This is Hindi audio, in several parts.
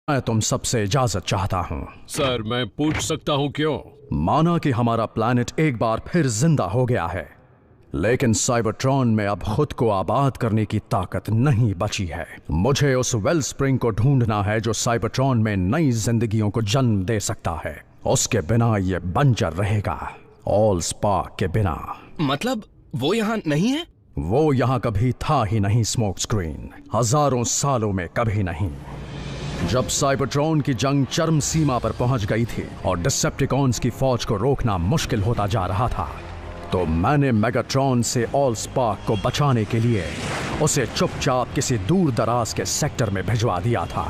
मैं तुम सबसे इजाजत चाहता हूँ। सर, मैं पूछ सकता हूँ क्यों? माना कि हमारा प्लैनेट एक बार फिर जिंदा हो गया है, लेकिन साइबरट्रॉन में अब खुद को आबाद करने की ताकत नहीं बची है। मुझे उस वेल स्प्रिंग को ढूंढना है जो साइबरट्रॉन में नई जिंदगियों को जन्म दे सकता है। उसके बिना ये बंजर रहेगा, ऑल स्पार्क के बिना। मतलब वो यहाँ नहीं है? वो यहाँ कभी था ही नहीं स्मोक स्क्रीन, हजारों सालों में कभी नहीं। जब साइबरट्रॉन की जंग चरम सीमा पर पहुंच गई थी और डिसेप्टिकॉन्स की फौज को रोकना मुश्किल होता जा रहा था, तो मैंने मेगाट्रॉन से ऑल स्पार्क को बचाने के लिए उसे चुपचाप किसी दूर दराज के सेक्टर में भिजवा दिया था।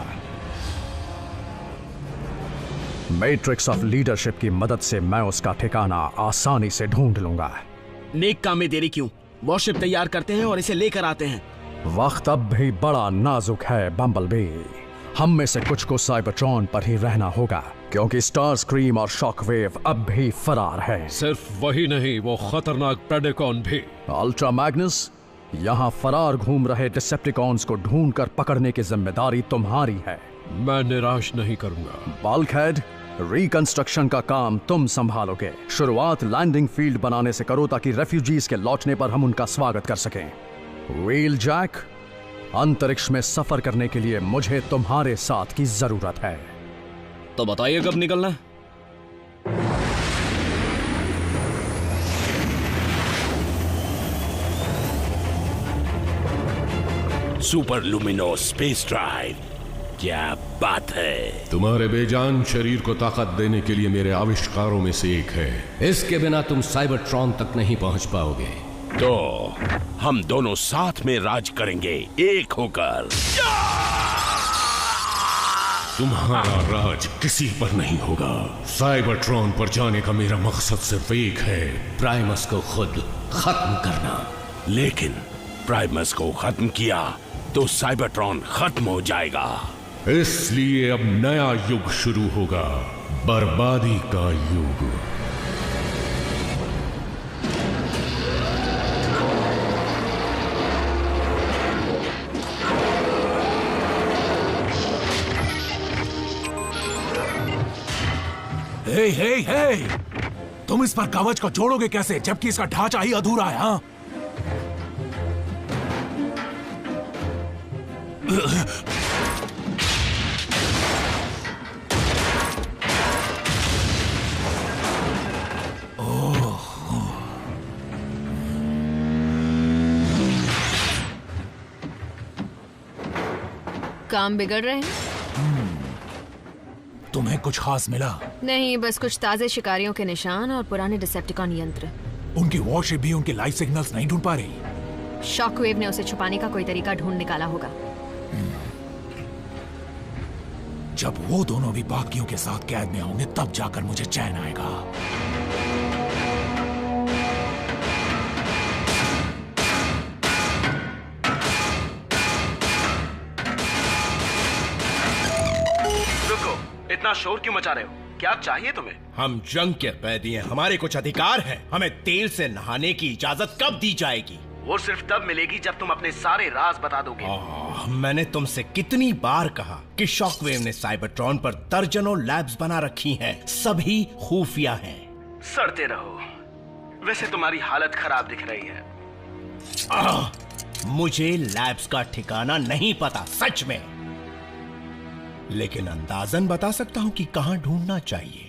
मैट्रिक्स ऑफ लीडरशिप की मदद से मैं उसका ठिकाना आसानी से ढूंढ लूंगा। नेक काम में देरी क्यों? वॉरशिप तैयार करते हैं और इसे लेकर आते हैं। वक्त अब भी बड़ा नाजुक है बम्बलबी। हम में से कुछ को साइबरट्रॉन पर ही रहना होगा, क्योंकि स्टार स्क्रीम और शॉकवेव अब भी फरार है। सिर्फ वही नहीं, वो खतरनाक प्रेडेकॉन भी। अल्ट्रा मैग्नस, यहाँ फरार घूम रहे डिसेप्टिकॉन्स को ढूंढकर पकड़ने की जिम्मेदारी तुम्हारी है। मैं निराश नहीं करूंगा। बल्कहेड, रिकंस्ट्रक्शन का काम तुम संभालोगे। शुरुआत लैंडिंग फील्ड बनाने से करो ताकि रेफ्यूजीज के लौटने पर हम उनका स्वागत कर सकें। व्हील जैक, अंतरिक्ष में सफर करने के लिए मुझे तुम्हारे साथ की जरूरत है। तो बताइए कब निकलना? सुपर लुमिनो स्पेस ड्राइव, क्या बात है। तुम्हारे बेजान शरीर को ताकत देने के लिए मेरे आविष्कारों में से एक है। इसके बिना तुम साइबरट्रॉन तक नहीं पहुंच पाओगे। तो हम दोनों साथ में राज करेंगे, एक होकर। तुम्हारा राज किसी पर नहीं होगा। साइबरट्रॉन पर जाने का मेरा मकसद सिर्फ एक है, प्राइमस को खुद खत्म करना। लेकिन प्राइमस को खत्म किया तो साइबरट्रॉन खत्म हो जाएगा। इसलिए अब नया युग शुरू होगा, बर्बादी का युग। हे हे हे, तुम इस पर कवच को जोड़ोगे कैसे जबकि इसका ढांचा ही अधूरा है? हाँ, काम बिगड़ रहे हैं? तुम्हें कुछ खास मिला? नहीं, बस कुछ ताजे शिकारियों के निशान और पुराने डिसेप्टिकॉन यंत्र। उनकी वॉरशिप भी उनके लाइफ सिग्नल्स नहीं ढूंढ पा रही। शॉकवेव ने उसे छुपाने का कोई तरीका ढूंढ निकाला होगा। जब वो दोनों भी बाकियों के साथ कैद में होंगे तब जाकर मुझे चैन आएगा। इतना शोर क्यों मचा रहे हो? क्या चाहिए तुम्हें? हम जंग के कैदी हैं, हमारे कुछ अधिकार हैं। हमें तेल से नहाने की इजाजत कब दी जाएगी? वो सिर्फ तब मिलेगी जब तुम अपने सारे राज बता दोगे। मैंने तुमसे कितनी बार कहा कि शॉकवेव ने साइबरट्रॉन पर दर्जनों लैब्स बना रखी हैं, सभी खुफिया हैं। सड़ते रहो। वैसे तुम्हारी हालत खराब दिख रही है। मुझे लैब्स का ठिकाना नहीं पता, सच में, लेकिन अंदाजन बता सकता हूं कि कहां ढूंढना चाहिए।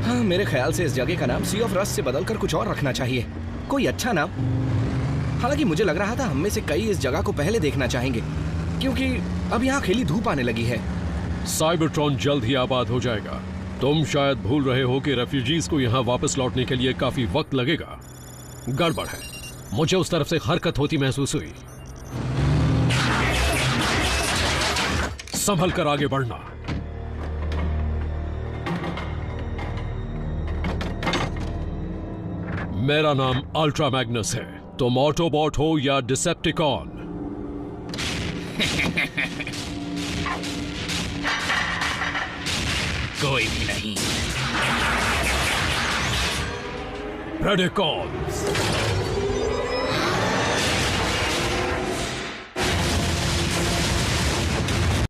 हाँ, मेरे ख्याल से इस जगह का नाम सी ऑफ रस्ट से बदलकर कुछ और रखना चाहिए, कोई अच्छा नाम। हालांकि मुझे लग रहा था हम में से कई इस जगह को पहले देखना चाहेंगे, क्योंकि अब यहाँ खिली धूप आने लगी है। साइबरट्रॉन जल्द ही आबाद हो जाएगा। तुम शायद भूल रहे हो कि रेफ्यूजीज को यहाँ वापस लौटने के लिए काफी वक्त लगेगा। गड़बड़ है, मुझे उस तरफ से हरकत होती महसूस हुई। संभल कर आगे बढ़ना। मेरा नाम अल्ट्रा मैग्नस है। तुम ऑटोबॉट हो या डिसेप्टिकॉन? कोई भी नहीं। प्रेडेकॉन्स।